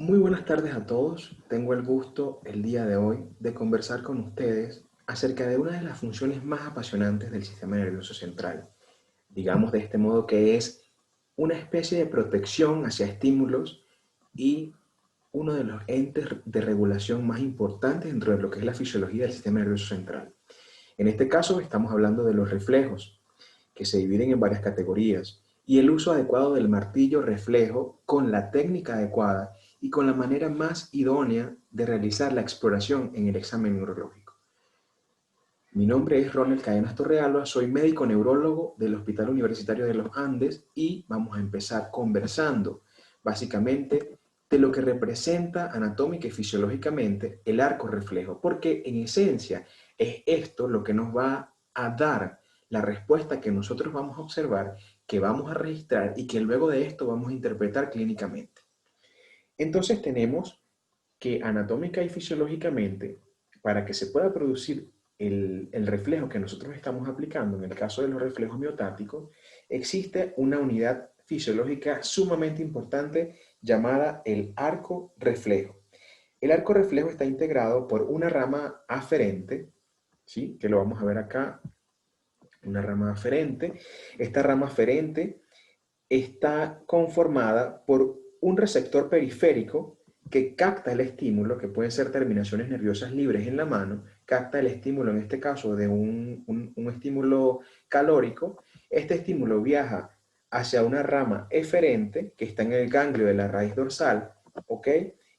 Muy buenas tardes a todos. Tengo el gusto el día de hoy de conversar con ustedes acerca de una de las funciones más apasionantes del sistema nervioso central. Digamos de este modo que es una especie de protección hacia estímulos y uno de los entes de regulación más importantes dentro de lo que es la fisiología del sistema nervioso central. En este caso estamos hablando de los reflejos, que se dividen en varias categorías, y el uso adecuado del martillo reflejo con la técnica adecuada y con la manera más idónea de realizar la exploración en el examen neurológico. Mi nombre es Ronald Cadenas Torrealba, soy médico neurólogo del Hospital Universitario de los Andes y vamos a empezar conversando básicamente de lo que representa anatómica y fisiológicamente el arco reflejo, porque en esencia es esto lo que nos va a dar la respuesta que nosotros vamos a observar, que vamos a registrar y que luego de esto vamos a interpretar clínicamente. Entonces tenemos que anatómica y fisiológicamente, para que se pueda producir el reflejo que nosotros estamos aplicando, en el caso de los reflejos miotáticos, existe una unidad fisiológica sumamente importante llamada el arco reflejo. El arco reflejo está integrado por una rama aferente, ¿sí? Que lo vamos a ver acá, una rama aferente. Esta rama aferente está conformada por un receptor periférico que capta el estímulo, que pueden ser terminaciones nerviosas libres en la mano, capta el estímulo, en este caso, de un estímulo calórico. Este estímulo viaja hacia una rama eferente que está en el ganglio de la raíz dorsal, ¿ok?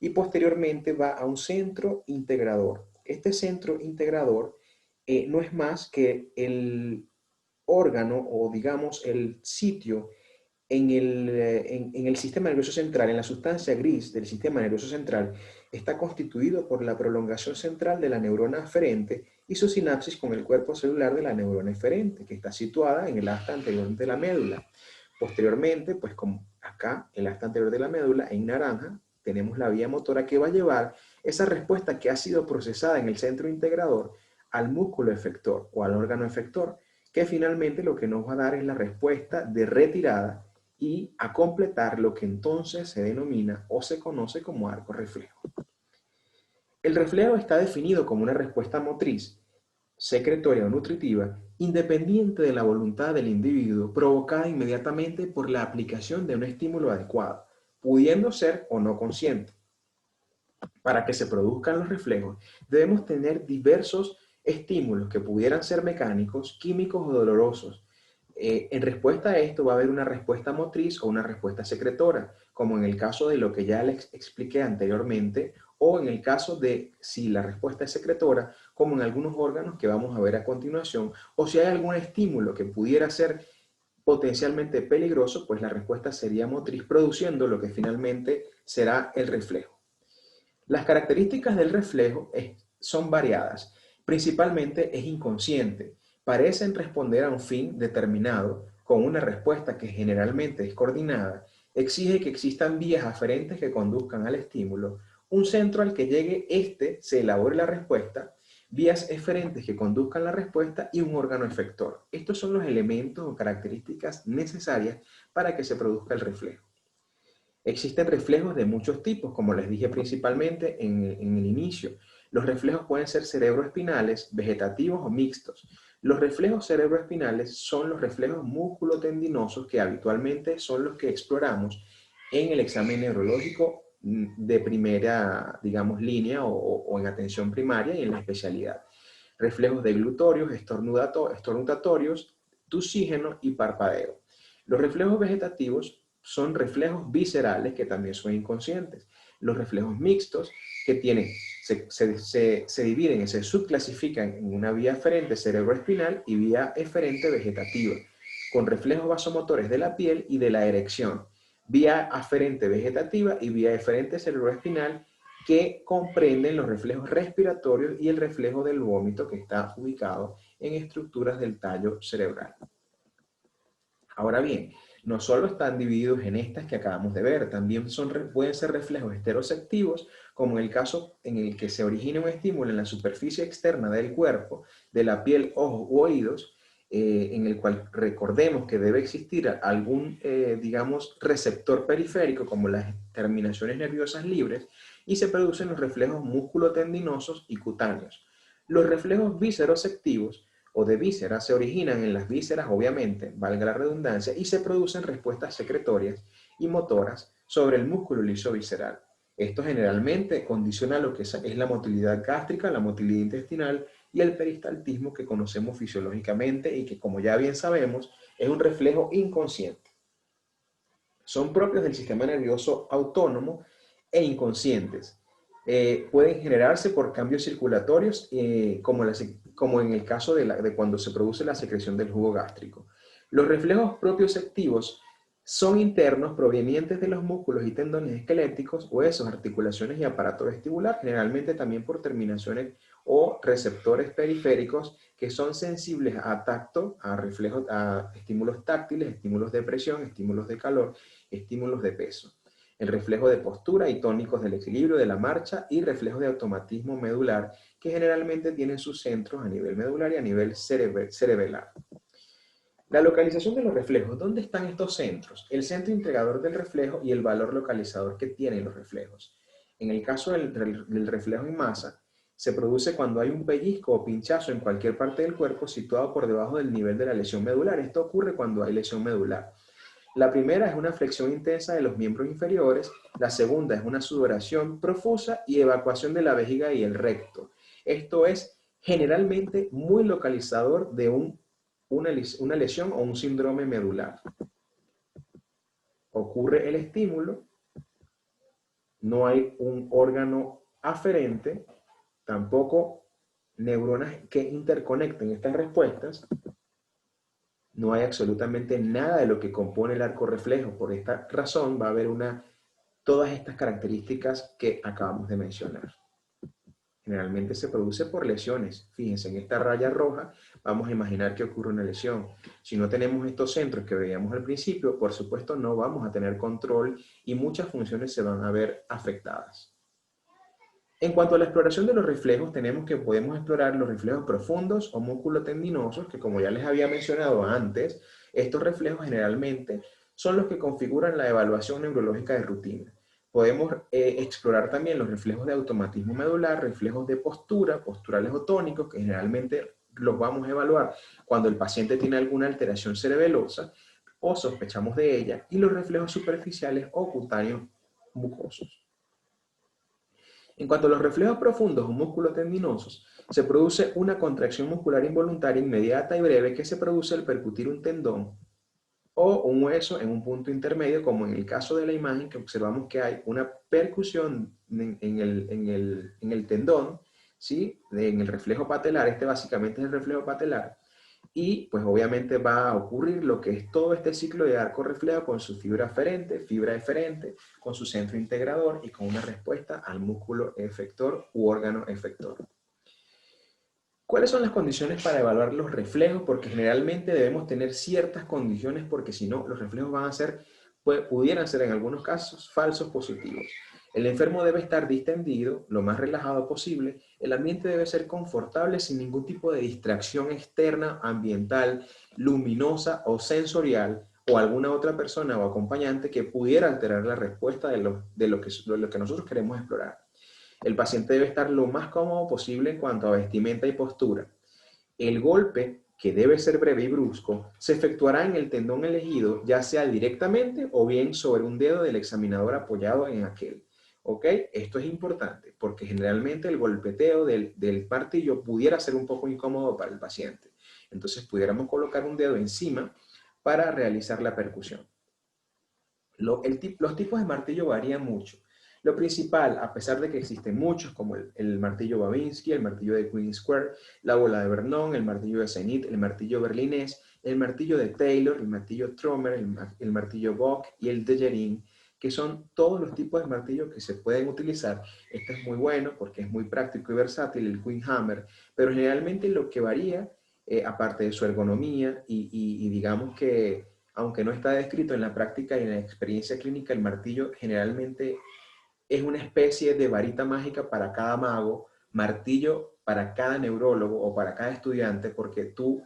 Y posteriormente va a un centro integrador. Este centro integrador no es más que el órgano o digamos el sitio en el sistema nervioso central, en la sustancia gris del sistema nervioso central, está constituido por la prolongación central de la neurona aferente y su sinapsis con el cuerpo celular de la neurona eferente, que está situada en el asta anterior de la médula. Posteriormente, pues como acá, en el asta anterior de la médula, en naranja, tenemos la vía motora que va a llevar esa respuesta que ha sido procesada en el centro integrador al músculo efector o al órgano efector, que finalmente lo que nos va a dar es la respuesta de retirada y a completar lo que entonces se denomina o se conoce como arco reflejo. El reflejo está definido como una respuesta motriz, secretoria o nutritiva, independiente de la voluntad del individuo, provocada inmediatamente por la aplicación de un estímulo adecuado, pudiendo ser o no consciente. Para que se produzcan los reflejos, debemos tener diversos estímulos que pudieran ser mecánicos, químicos o dolorosos. En respuesta a esto va a haber una respuesta motriz o una respuesta secretora, como en el caso de lo que ya les expliqué anteriormente, o en el caso de si la respuesta es secretora, como en algunos órganos que vamos a ver a continuación, o si hay algún estímulo que pudiera ser potencialmente peligroso, pues la respuesta sería motriz, produciendo lo que finalmente será el reflejo. Las características del reflejo son variadas. Principalmente es inconsciente. Parecen responder a un fin determinado con una respuesta que generalmente es coordinada. Exige que existan vías aferentes que conduzcan al estímulo, un centro al que llegue se elabore la respuesta, vías eferentes que conduzcan la respuesta y un órgano efector. Estos son los elementos o características necesarias para que se produzca el reflejo. Existen reflejos de muchos tipos, como les dije principalmente en el inicio. Los reflejos pueden ser cerebroespinales, vegetativos o mixtos. Los reflejos cerebroespinales son los reflejos músculo-tendinosos que habitualmente son los que exploramos en el examen neurológico de primera, digamos, línea o en atención primaria y en la especialidad. Reflejos deglutorios, estornudatorios, tusígeno y parpadeo. Los reflejos vegetativos son reflejos viscerales que también son inconscientes. Los reflejos mixtos que se dividen y se subclasifican en una vía aferente cerebroespinal y vía eferente vegetativa, con reflejos vasomotores de la piel y de la erección, vía aferente vegetativa y vía eferente cerebroespinal que comprenden los reflejos respiratorios y el reflejo del vómito que está ubicado en estructuras del tallo cerebral. Ahora bien, no solo están divididos en estas que acabamos de ver, también pueden ser reflejos esteroceptivos, como en el caso en el que se origina un estímulo en la superficie externa del cuerpo, de la piel, ojos u oídos, en el cual recordemos que debe existir algún, digamos, receptor periférico, como las terminaciones nerviosas libres, y se producen los reflejos músculo-tendinosos y cutáneos. Los reflejos víscerosectivos o de vísceras se originan en las vísceras, obviamente, valga la redundancia, y se producen respuestas secretorias y motoras sobre el músculo liso visceral. Esto generalmente condiciona lo que es la motilidad gástrica, la motilidad intestinal y el peristaltismo que conocemos fisiológicamente y que, como ya bien sabemos, es un reflejo inconsciente. Son propios del sistema nervioso autónomo e inconscientes. Pueden generarse por cambios circulatorios, como en el caso de cuando se produce la secreción del jugo gástrico. Los reflejos propioceptivos son internos provenientes de los músculos y tendones esqueléticos, huesos, articulaciones y aparato vestibular, generalmente también por terminaciones o receptores periféricos que son sensibles a tacto, a reflejos, a estímulos táctiles, estímulos de presión, estímulos de calor, estímulos de peso. El reflejo de postura y tónicos del equilibrio de la marcha y reflejos de automatismo medular que generalmente tienen sus centros a nivel medular y a nivel cerebelar. La localización de los reflejos. ¿Dónde están estos centros? El centro integrador del reflejo y el valor localizador que tienen los reflejos. En el caso del reflejo en masa, se produce cuando hay un pellizco o pinchazo en cualquier parte del cuerpo situado por debajo del nivel de la lesión medular. Esto ocurre cuando hay lesión medular. La primera es una flexión intensa de los miembros inferiores, la segunda es una sudoración profusa y evacuación de la vejiga y el recto. Esto es generalmente muy localizador de una lesión o un síndrome medular. Ocurre el estímulo, no hay un órgano aferente, tampoco neuronas que interconecten estas respuestas, no hay absolutamente nada de lo que compone el arco reflejo. Por esta razón va a haber todas estas características que acabamos de mencionar. Generalmente se produce por lesiones. Fíjense, en esta raya roja vamos a imaginar que ocurre una lesión. Si no tenemos estos centros que veíamos al principio, por supuesto no vamos a tener control y muchas funciones se van a ver afectadas. En cuanto a la exploración de los reflejos, podemos explorar los reflejos profundos o músculo-tendinosos, que como ya les había mencionado antes, estos reflejos generalmente son los que configuran la evaluación neurológica de rutina. Podemos explorar también los reflejos de automatismo medular, reflejos de postura, posturales o tónicos, que generalmente los vamos a evaluar cuando el paciente tiene alguna alteración cerebelosa o sospechamos de ella, y los reflejos superficiales o cutáneos mucosos. En cuanto a los reflejos profundos o músculo-tendinosos, se produce una contracción muscular involuntaria inmediata y breve que se produce al percutir un tendón o un hueso en un punto intermedio, como en el caso de la imagen que observamos que hay una percusión en el tendón, ¿sí? En el reflejo patelar. Este básicamente es el reflejo patelar. Y pues obviamente va a ocurrir lo que es todo este ciclo de arco reflejo con su fibra aferente, fibra eferente, con su centro integrador y con una respuesta al músculo efector u órgano efector. ¿Cuáles son las condiciones para evaluar los reflejos? Porque generalmente debemos tener ciertas condiciones porque si no, los reflejos van a ser, pudieran ser en algunos casos falsos positivos. El enfermo debe estar distendido, lo más relajado posible. El ambiente debe ser confortable sin ningún tipo de distracción externa, ambiental, luminosa o sensorial, o alguna otra persona o acompañante que pudiera alterar la respuesta de lo que nosotros queremos explorar. El paciente debe estar lo más cómodo posible en cuanto a vestimenta y postura. El golpe, que debe ser breve y brusco, se efectuará en el tendón elegido, ya sea directamente o bien sobre un dedo del examinador apoyado en aquel. ¿Ok? Esto es importante porque generalmente el golpeteo del martillo pudiera ser un poco incómodo para el paciente. Entonces pudiéramos colocar un dedo encima para realizar la percusión. Los tipos de martillo varían mucho. Lo principal, a pesar de que existen muchos, como el martillo Babinski, el martillo de Queen Square, la bola de Vernon, el martillo de Zenith, el martillo berlinés, el martillo de Taylor, el martillo Trommer, el martillo Bock y el de Gerin, que son todos los tipos de martillo que se pueden utilizar. Este es muy bueno porque es muy práctico y versátil, el Queen Hammer, pero generalmente lo que varía, aparte de su ergonomía y digamos que aunque no está descrito en la práctica y en la experiencia clínica, el martillo generalmente es una especie de varita mágica para cada mago, martillo para cada neurólogo o para cada estudiante, porque tú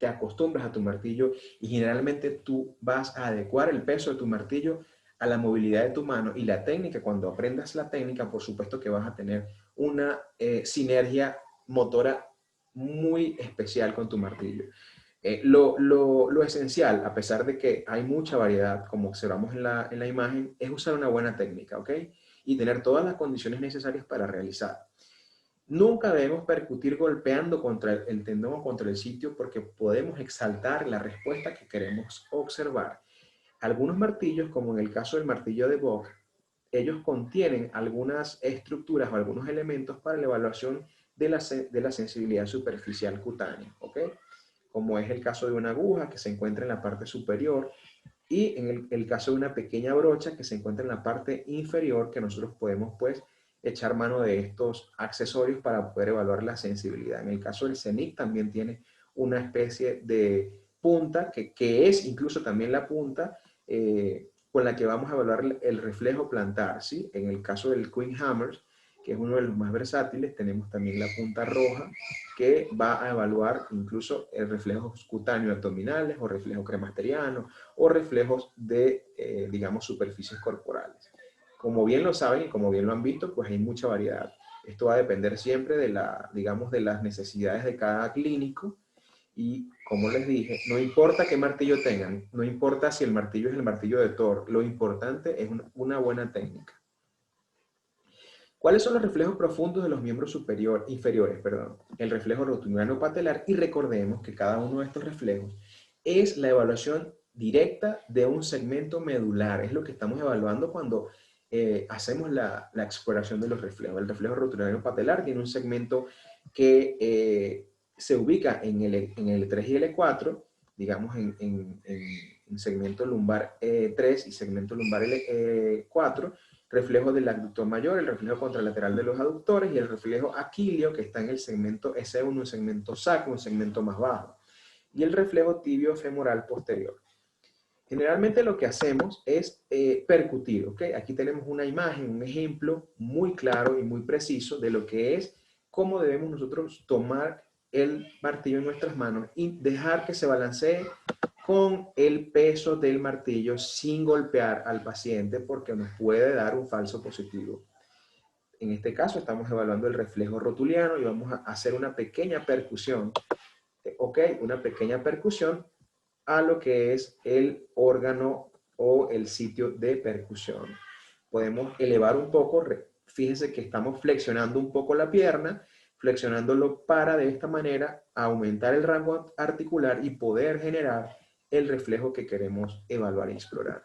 te acostumbras a tu martillo y generalmente tú vas a adecuar el peso de tu martillo a la movilidad de tu mano y la técnica. Cuando aprendas la técnica, por supuesto que vas a tener una sinergia motora muy especial con tu martillo. Lo esencial, a pesar de que hay mucha variedad, como observamos en la imagen, es usar una buena técnica, ¿ok? Y tener todas las condiciones necesarias para realizar. Nunca debemos percutir golpeando contra el tendón o contra el sitio porque podemos exaltar la respuesta que queremos observar. Algunos martillos, como en el caso del martillo de Bock, ellos contienen algunas estructuras o algunos elementos para la evaluación de la sensibilidad superficial cutánea, ¿ok? Como es el caso de una aguja que se encuentra en la parte superior y en el caso de una pequeña brocha que se encuentra en la parte inferior, que nosotros podemos pues echar mano de estos accesorios para poder evaluar la sensibilidad. En el caso del CENIC también tiene una especie de punta que es incluso también la punta con la que vamos a evaluar el reflejo plantar, ¿sí? En el caso del Queen Hammer, que es uno de los más versátiles, tenemos también la punta roja que va a evaluar incluso reflejos cutáneos abdominales o reflejos cremasterianos o reflejos de, digamos, superficies corporales. Como bien lo saben y como bien lo han visto, pues hay mucha variedad. Esto va a depender siempre de digamos, de las necesidades de cada clínico y, como les dije, no importa qué martillo tengan, no importa si el martillo es el martillo de Thor, lo importante es una buena técnica. ¿Cuáles son los reflejos profundos de los miembros inferiores? Perdón? El reflejo rotuliano patelar, y recordemos que cada uno de estos reflejos es la evaluación directa de un segmento medular. Es lo que estamos evaluando cuando hacemos la exploración de los reflejos. El reflejo rotuliano patelar tiene un segmento que se ubica en el L3 y L4, digamos en segmento lumbar 3 y segmento lumbar L4, reflejo del abductor mayor, el reflejo contralateral de los aductores y el reflejo aquileo que está en el segmento S1, un segmento sacro, un segmento más bajo, y el reflejo tibio femoral posterior. Generalmente lo que hacemos es percutir, ¿ok? Aquí tenemos una imagen, un ejemplo muy claro y muy preciso de lo que es cómo debemos nosotros tomar el martillo en nuestras manos y dejar que se balancee con el peso del martillo sin golpear al paciente porque nos puede dar un falso positivo. En este caso estamos evaluando el reflejo rotuliano y vamos a hacer una pequeña percusión, ¿ok? Una pequeña percusión a lo que es el órgano o el sitio de percusión. Podemos elevar un poco, fíjense que estamos flexionando un poco la pierna, flexionándolo para de esta manera aumentar el rango articular y poder generar el reflejo que queremos evaluar y explorar.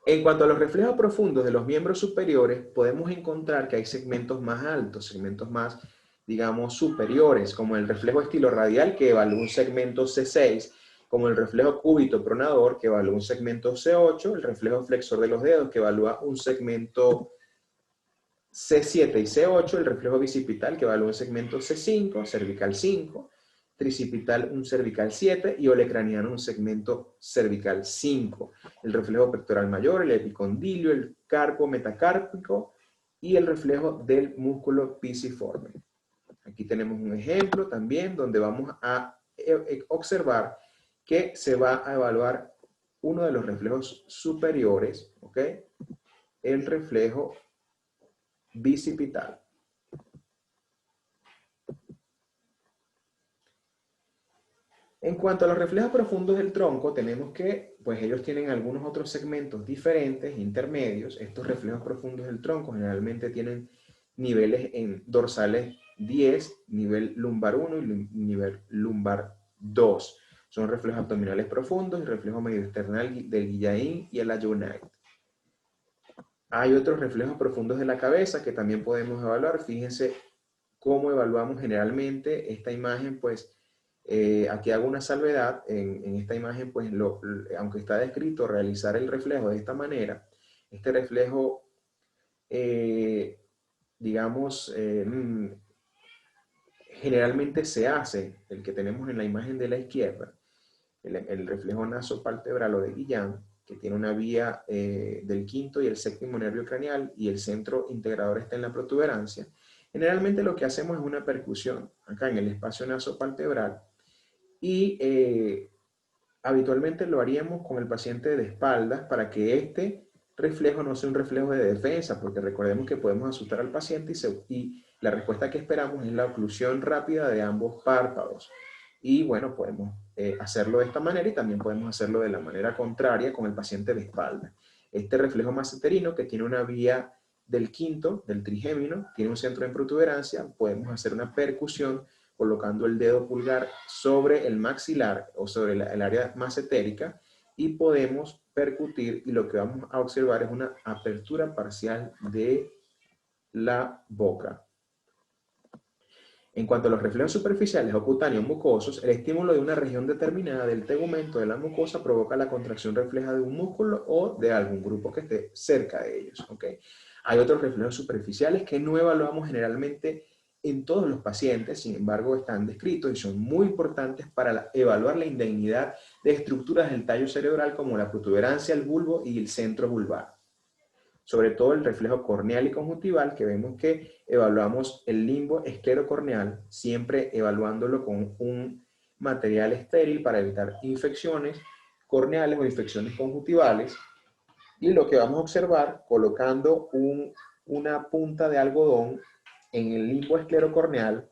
En cuanto a los reflejos profundos de los miembros superiores, podemos encontrar que hay segmentos más altos, segmentos más, digamos, superiores, como el reflejo estilo radial, que evalúa un segmento C6, como el reflejo cúbito pronador, que evalúa un segmento C8, el reflejo flexor de los dedos, que evalúa un segmento C7 y C8, el reflejo bicipital, que evalúa un segmento C5, cervical 5, tricipital un cervical 7 y olecraniano un segmento cervical 5. El reflejo pectoral mayor, el epicondilio, el carpo metacárpico y el reflejo del músculo pisiforme. Aquí tenemos un ejemplo también donde vamos a observar que se va a evaluar uno de los reflejos superiores, ¿ok? El reflejo bicipital. En cuanto a los reflejos profundos del tronco, tenemos que, pues ellos tienen algunos otros segmentos diferentes, intermedios. Estos reflejos profundos del tronco generalmente tienen niveles en dorsales 10, nivel lumbar 1 y nivel lumbar 2. Son reflejos abdominales profundos y reflejo medio external del Guillain y el Ayunite. Hay otros reflejos profundos de la cabeza que también podemos evaluar. Fíjense cómo evaluamos generalmente esta imagen, pues aquí hago una salvedad. En esta imagen, pues aunque está descrito realizar el reflejo de esta manera, este reflejo, digamos, generalmente se hace, el que tenemos en la imagen de la izquierda, el reflejo nasopalpebral o de Guillain, que tiene una vía del quinto y el séptimo nervio craneal y el centro integrador está en la protuberancia. Generalmente lo que hacemos es una percusión acá en el espacio nasopalpebral y habitualmente lo haríamos con el paciente de espaldas para que este reflejo no sea un reflejo de defensa, porque recordemos que podemos asustar al paciente y la respuesta que esperamos es la oclusión rápida de ambos párpados. Y bueno, podemos hacerlo de esta manera y también podemos hacerlo de la manera contraria con el paciente de espalda. Este reflejo maseterino, que tiene una vía del quinto, del trigémino, tiene un centro de protuberancia, podemos hacer una percusión colocando el dedo pulgar sobre el maxilar o sobre el área masetérica y podemos percutir y lo que vamos a observar es una apertura parcial de la boca. En cuanto a los reflejos superficiales o cutáneos mucosos, el estímulo de una región determinada del tegumento de la mucosa provoca la contracción refleja de un músculo o de algún grupo que esté cerca de ellos. ¿Okay? Hay otros reflejos superficiales que no evaluamos generalmente en todos los pacientes, sin embargo están descritos y son muy importantes para evaluar la indemnidad de estructuras del tallo cerebral como la protuberancia, el bulbo y el centro vulvar. Sobre todo el reflejo corneal y conjuntival, que vemos que evaluamos el limbo esclerocorneal, siempre evaluándolo con un material estéril para evitar infecciones corneales o infecciones conjuntivales. Y lo que vamos a observar, colocando una punta de algodón en el limbo esclerocorneal,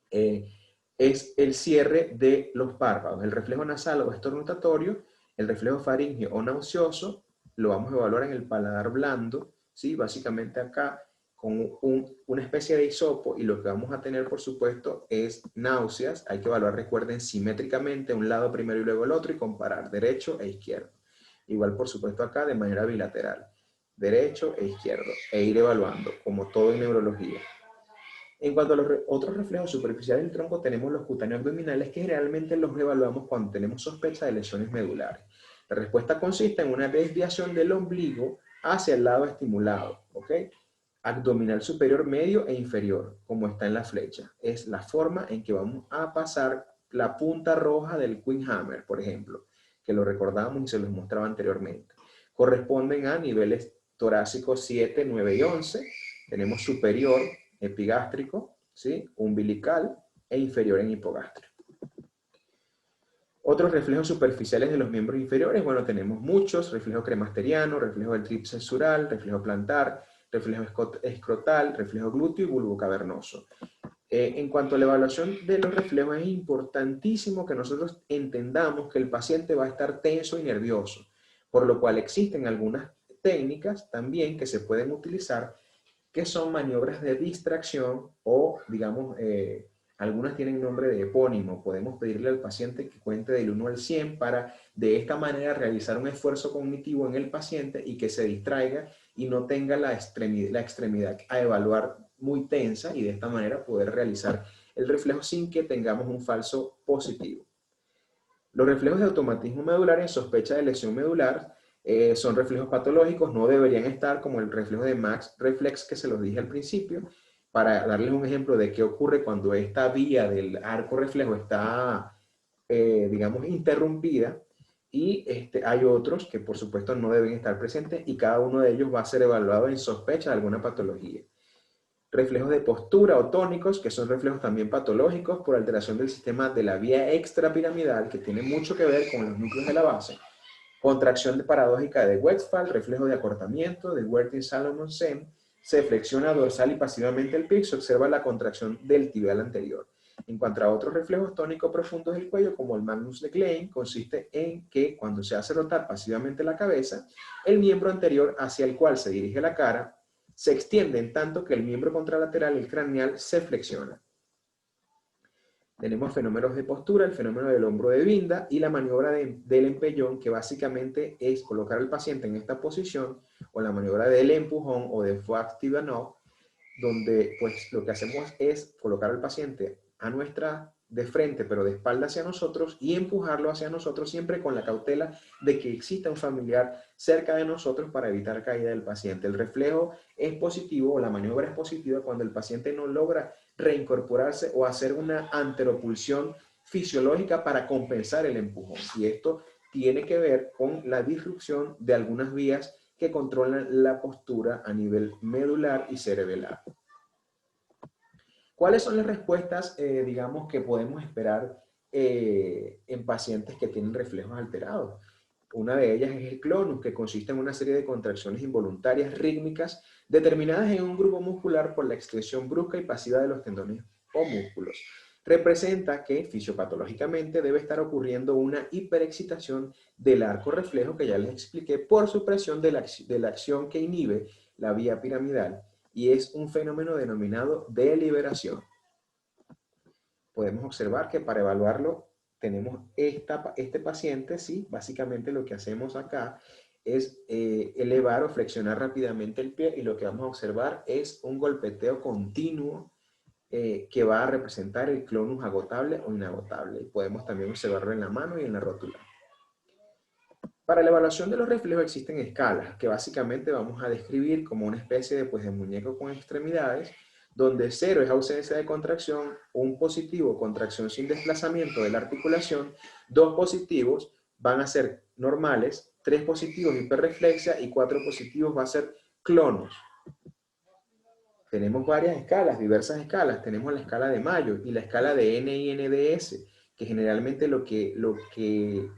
es el cierre de los párpados. El reflejo nasal o estornutatorio, el reflejo faríngeo o nauseoso, lo vamos a evaluar en el paladar blando, ¿sí? Básicamente acá con una especie de hisopo, y lo que vamos a tener, por supuesto, es náuseas. Hay que evaluar, recuerden, simétricamente un lado primero y luego el otro y comparar derecho e izquierdo. Igual, por supuesto, acá de manera bilateral, derecho e izquierdo, e ir evaluando, como todo en neurología. En cuanto a los otros reflejos superficiales del tronco, tenemos los cutáneos abdominales, que generalmente los evaluamos cuando tenemos sospecha de lesiones medulares. La respuesta consiste en una desviación del ombligo hacia el lado estimulado, ¿ok? Abdominal superior, medio e inferior, como está en la flecha. Es la forma en que vamos a pasar la punta roja del Queen Hammer, por ejemplo, que lo recordábamos y se los mostraba anteriormente. Corresponden a niveles torácicos 7, 9 y 11. Tenemos superior, epigástrico, ¿sí? Umbilical e inferior en hipogástrico. Otros reflejos superficiales de los miembros inferiores, bueno, tenemos muchos: reflejo cremasteriano, reflejo del tríceps sural, reflejo plantar, reflejo escrotal, reflejo glúteo y bulbo cavernoso. En cuanto a la evaluación de los reflejos, es importantísimo que nosotros entendamos que el paciente va a estar tenso y nervioso, por lo cual existen algunas técnicas también que se pueden utilizar, que son maniobras de distracción o, digamos, algunas tienen nombre de epónimo. Podemos pedirle al paciente que cuente del 1 al 100 para de esta manera realizar un esfuerzo cognitivo en el paciente y que se distraiga y no tenga la extremidad a evaluar muy tensa, y de esta manera poder realizar el reflejo sin que tengamos un falso positivo. Los reflejos de automatismo medular en sospecha de lesión medular son reflejos patológicos, no deberían estar, como el reflejo de Max Reflex que se los dije al principio. Para darles un ejemplo de qué ocurre cuando esta vía del arco reflejo está, digamos, interrumpida, y hay otros que por supuesto no deben estar presentes, y cada uno de ellos va a ser evaluado en sospecha de alguna patología. Reflejos de postura o tónicos, que son reflejos también patológicos por alteración del sistema de la vía extrapiramidal, que tiene mucho que ver con los núcleos de la base. Contracción paradójica de Westphal, reflejo de acortamiento de Wertin-Salomon-Sen, se flexiona dorsal y pasivamente el pie y se observa la contracción del tibial anterior. En cuanto a otros reflejos tónicos profundos del cuello, como el Magnus de Klein, consiste en que cuando se hace rotar pasivamente la cabeza, el miembro anterior hacia el cual se dirige la cara se extiende en tanto que el miembro contralateral, el craneal, se flexiona. Tenemos fenómenos de postura, el fenómeno del hombro de Binda y la maniobra del empellón, que básicamente es colocar al paciente en esta posición, o la maniobra del empujón o de Foix-Thibanot, donde pues lo que hacemos es colocar al paciente de frente, pero de espalda hacia nosotros, y empujarlo hacia nosotros, siempre con la cautela de que exista un familiar cerca de nosotros para evitar caída del paciente. El reflejo es positivo, o la maniobra es positiva, cuando el paciente no logra reincorporarse o hacer una anteropulsión fisiológica para compensar el empujón. Y esto tiene que ver con la disrupción de algunas vías que controlan la postura a nivel medular y cerebelar. ¿Cuáles son las respuestas, digamos, que podemos esperar en pacientes que tienen reflejos alterados? Una de ellas es el clonus, que consiste en una serie de contracciones involuntarias rítmicas determinadas en un grupo muscular por la extensión brusca y pasiva de los tendones o músculos. Representa que fisiopatológicamente debe estar ocurriendo una hiperexcitación del arco reflejo, que ya les expliqué, por supresión de la acción que inhibe la vía piramidal, y es un fenómeno denominado deliberación. Podemos observar que para evaluarlo tenemos este paciente, ¿sí? Básicamente lo que hacemos acá es elevar o flexionar rápidamente el pie, y lo que vamos a observar es un golpeteo continuo que va a representar el clonus agotable o inagotable. Podemos también observarlo en la mano y en la rótula. Para la evaluación de los reflejos existen escalas que básicamente vamos a describir como una especie de, de muñeco con extremidades, donde 0 es ausencia de contracción, 1 positivo, contracción sin desplazamiento de la articulación, 2 positivos van a ser normales, 3 positivos hiperreflexia y 4 positivos va a ser clonus. Tenemos varias escalas, diversas escalas. Tenemos la escala de Mayo y la escala de NINDS, que generalmente lo que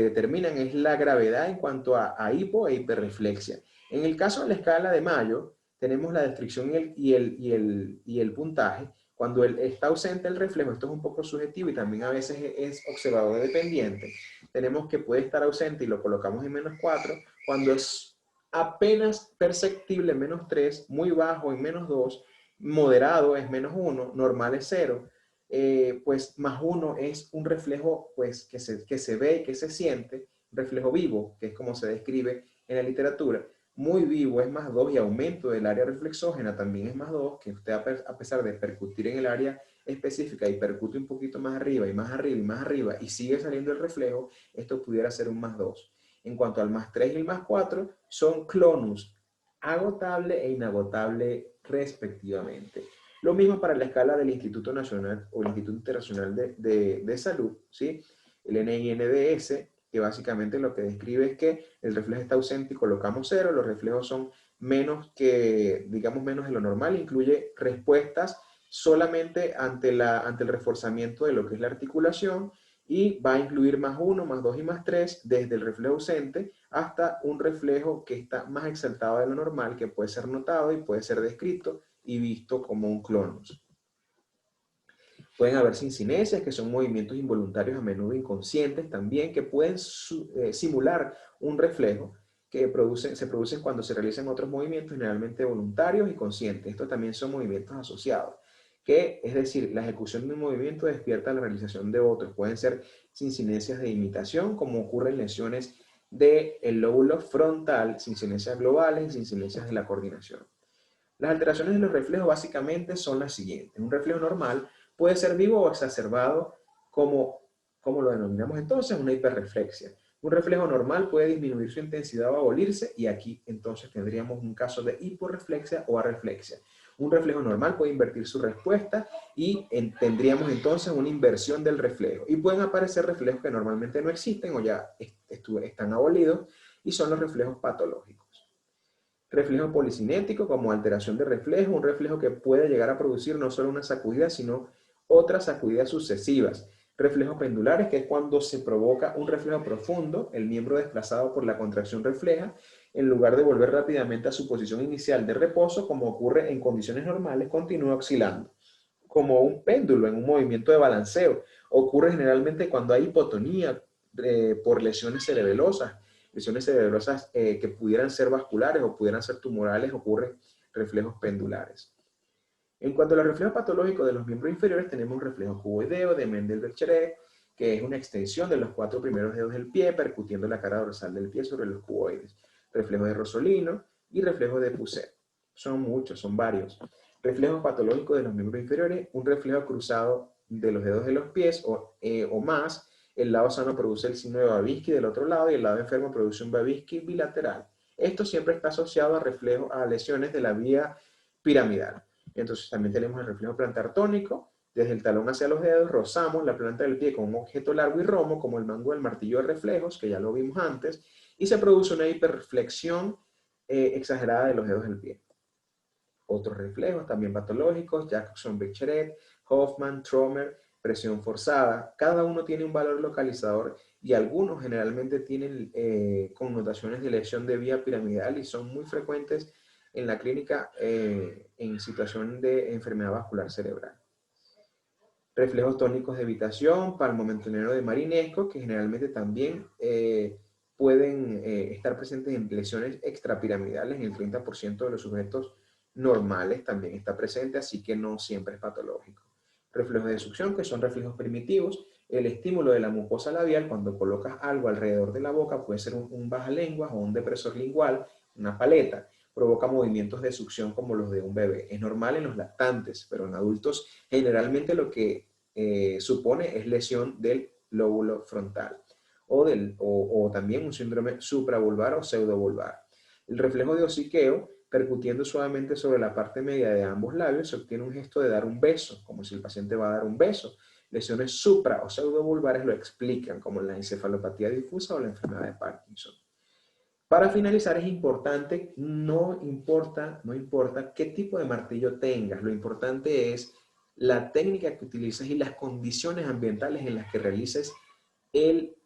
determinan es la gravedad en cuanto a hipo e hiperreflexia. En el caso de la escala de Mayo, tenemos la descripción y el puntaje. Cuando está ausente el reflejo, esto es un poco subjetivo y también a veces es observador dependiente. Tenemos que puede estar ausente y lo colocamos en -4. Cuando es apenas perceptible, -3, muy bajo en -2, moderado es -1, normal es 0, pues +1 es un reflejo pues, que se ve y que se siente, reflejo vivo, que es como se describe en la literatura. Muy vivo es +2 y aumento del área reflexógena también es +2, que usted a pesar de percutir en el área específica y percute un poquito más arriba y más arriba y más arriba y sigue saliendo el reflejo, esto pudiera ser un +2. En cuanto al +3 y el +4, son clonus, agotable e inagotable respectivamente. Lo mismo para la escala del Instituto Nacional o el Instituto Internacional de Salud, ¿sí? El NINDS, que básicamente lo que describe es que el reflejo está ausente y colocamos 0, los reflejos son menos digamos, menos de lo normal, incluye respuestas solamente ante el reforzamiento de lo que es la articulación, y va a incluir +1, +2 y +3 desde el reflejo ausente hasta un reflejo que está más exaltado de lo normal, que puede ser notado y puede ser descrito y visto como un clonus. Pueden haber sincinesias, que son movimientos involuntarios a menudo inconscientes también, que pueden simular un reflejo, que se producen cuando se realizan otros movimientos, generalmente voluntarios y conscientes. Estos también son movimientos asociados, que es decir, la ejecución de un movimiento despierta la realización de otros. Pueden ser sincinesias de imitación, como ocurre en lesiones del lóbulo frontal, sincinesias globales y sincinesias de la coordinación. Las alteraciones de los reflejos básicamente son las siguientes. Un reflejo normal puede ser vivo o exacerbado, como lo denominamos entonces una hiperreflexia. Un reflejo normal puede disminuir su intensidad o abolirse, y aquí entonces tendríamos un caso de hiporreflexia o arreflexia. Un reflejo normal puede invertir su respuesta y tendríamos entonces una inversión del reflejo. Y pueden aparecer reflejos que normalmente no existen o ya están abolidos, y son los reflejos patológicos. Reflejo policinético, como alteración de reflejo, un reflejo que puede llegar a producir no solo una sacudida, sino otras sacudidas sucesivas. Reflejos pendulares, que es cuando se provoca un reflejo profundo, el miembro desplazado por la contracción refleja, en lugar de volver rápidamente a su posición inicial de reposo, como ocurre en condiciones normales, continúa oscilando. Como un péndulo en un movimiento de balanceo. Ocurre generalmente cuando hay hipotonía por lesiones cerebelosas que pudieran ser vasculares o pudieran ser tumorales, ocurren reflejos pendulares. En cuanto a los reflejos patológicos de los miembros inferiores, tenemos un reflejo cuboideo de Mendel-Belcheret, que es una extensión de los 4 primeros dedos del pie, percutiendo la cara dorsal del pie sobre los cuboides. Reflejo de Rosolino y reflejo de Pousset. Son muchos, son varios. Reflejos patológicos de los miembros inferiores, un reflejo cruzado de los dedos de los pies o más. El lado sano produce el signo de Babinski del otro lado y el lado enfermo produce un Babinski bilateral. Esto siempre está asociado a lesiones de la vía piramidal. Entonces también tenemos el reflejo plantar tónico. Desde el talón hacia los dedos rozamos la planta del pie con un objeto largo y romo, como el mango del martillo de reflejos, que ya lo vimos antes, y se produce una hiperflexión exagerada de los dedos del pie. Otros reflejos también patológicos, Jackson-Becheret, Hoffman, Tromer, presión forzada. Cada uno tiene un valor localizador y algunos generalmente tienen connotaciones de lesión de vía piramidal y son muy frecuentes en la clínica en situación de enfermedad vascular cerebral. Reflejos tónicos de evitación, palmomentonero de Marinesco, que generalmente también pueden estar presentes en lesiones extrapiramidales. En el 30% de los sujetos normales también está presente, así que no siempre es patológico. Reflejos de succión, que son reflejos primitivos. El estímulo de la mucosa labial, cuando colocas algo alrededor de la boca, puede ser un bajalenguas o un depresor lingual, una paleta, provoca movimientos de succión como los de un bebé. Es normal en los lactantes, pero en adultos generalmente lo que supone es lesión del lóbulo frontal o también un síndrome supravulvar o pseudovulvar. El reflejo de hociqueo, percutiendo suavemente sobre la parte media de ambos labios, se obtiene un gesto de dar un beso, como si el paciente va a dar un beso. Lesiones supra o pseudovulvares lo explican, como la encefalopatía difusa o la enfermedad de Parkinson. Para finalizar, es importante, no importa qué tipo de martillo tengas, lo importante es la técnica que utilices y las condiciones ambientales en las que realices el,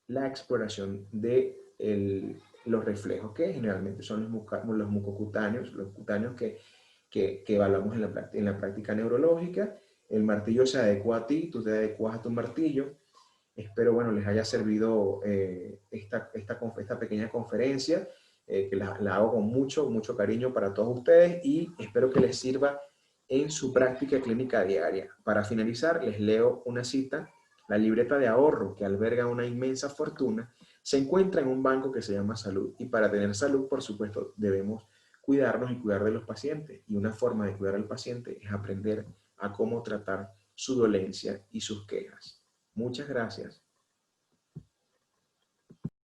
la exploración de los reflejos, que generalmente son los mucocutáneos, los cutáneos que evaluamos en la práctica neurológica. El martillo se adecua a ti, tú te adecuas a tu martillo. Espero, bueno, les haya servido esta pequeña conferencia, que la hago con mucho cariño para todos ustedes y espero que les sirva en su práctica clínica diaria. Para finalizar, les leo una cita. La libreta de ahorro, que alberga una inmensa fortuna, se encuentra en un banco que se llama salud. Y para tener salud, por supuesto, debemos cuidarnos y cuidar de los pacientes. Y una forma de cuidar al paciente es aprender a cómo tratar su dolencia y sus quejas. Muchas gracias.